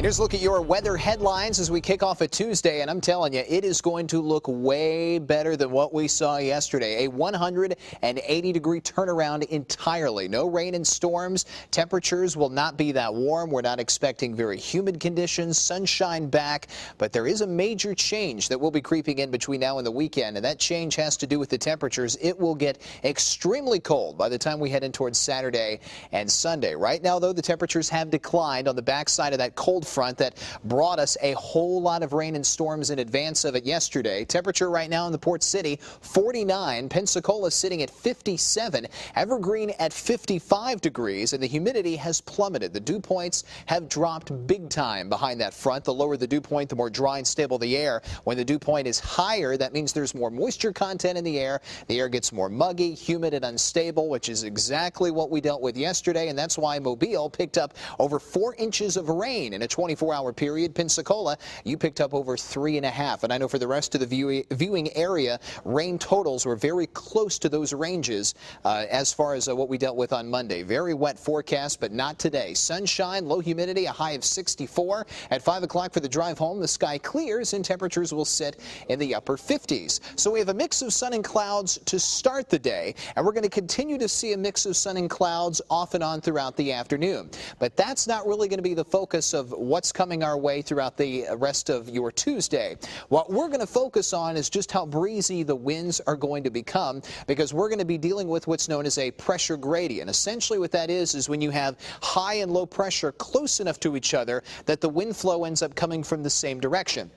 Here's a look at your weather headlines as we kick off a Tuesday, and I'm telling you, it is going to look way better than what we saw yesterday. A 180-degree turnaround entirely. No rain and storms. Temperatures will not be that warm. We're not expecting very humid conditions. Sunshine back, but there is a major change that will be creeping in between now and the weekend, and that change has to do with the temperatures. It will get extremely cold by the time we head in towards Saturday and Sunday. Right now, though, the temperatures have declined on the backside of that cold front that brought us a whole lot of rain and storms in advance of it yesterday. Temperature right now in the Port City, 49. Pensacola sitting at 57. Evergreen at 55 degrees, and the humidity has plummeted. The dew points have dropped big time behind that front. The lower the dew point, the more dry and stable the air. When the dew point is higher, that means there's more moisture content in the air. The air gets more muggy, humid, and unstable, which is exactly what we dealt with yesterday, and that's why Mobile picked up over 4 inches of rain in a 24-hour period. Pensacola, you picked up over 3.5. And I know for the rest of the viewing area, rain totals were very close to those ranges as far as what we dealt with on Monday. Very wet forecast, but not today. Sunshine, low humidity, a high of 64. At 5 o'clock for the drive home, the sky clears and temperatures will sit in the upper 50s. So we have a mix of sun and clouds to start the day, and we're going to continue to see a mix of sun and clouds off and on throughout the afternoon. But that's not really going to be the focus of what's coming our way throughout the rest of your Tuesday. What we're going to focus on is just how breezy the winds are going to become, because we're going to be dealing with what's known as a pressure gradient. Essentially what that is when you have high and low pressure close enough to each other that the wind flow ends up coming from the same direction.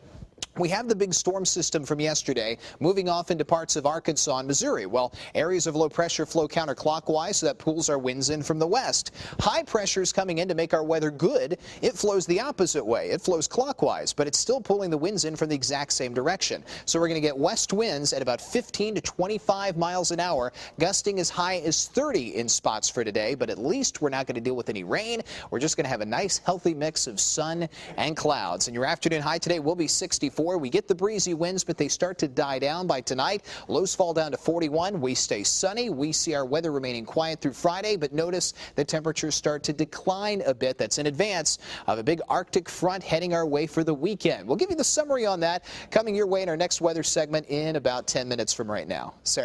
We have the big storm system from yesterday moving off into parts of Arkansas and Missouri. Well, areas of low pressure flow counterclockwise, so that pulls our winds in from the west. High pressure is coming in to make our weather good. It flows the opposite way. It flows clockwise, but it's still pulling the winds in from the exact same direction. So we're going to get west winds at about 15 to 25 miles an hour, gusting as high as 30 in spots for today, but at least we're not going to deal with any rain. We're just going to have a nice, healthy mix of sun and clouds. And your afternoon high today will be 64. We get the breezy winds, but they start to die down by tonight. Lows fall down to 41. We stay sunny. We see our weather remaining quiet through Friday, but notice the temperatures start to decline a bit. That's in advance of a big Arctic front heading our way for the weekend. We'll give you the summary on that coming your way in our next weather segment in about 10 minutes from right now. Sarah.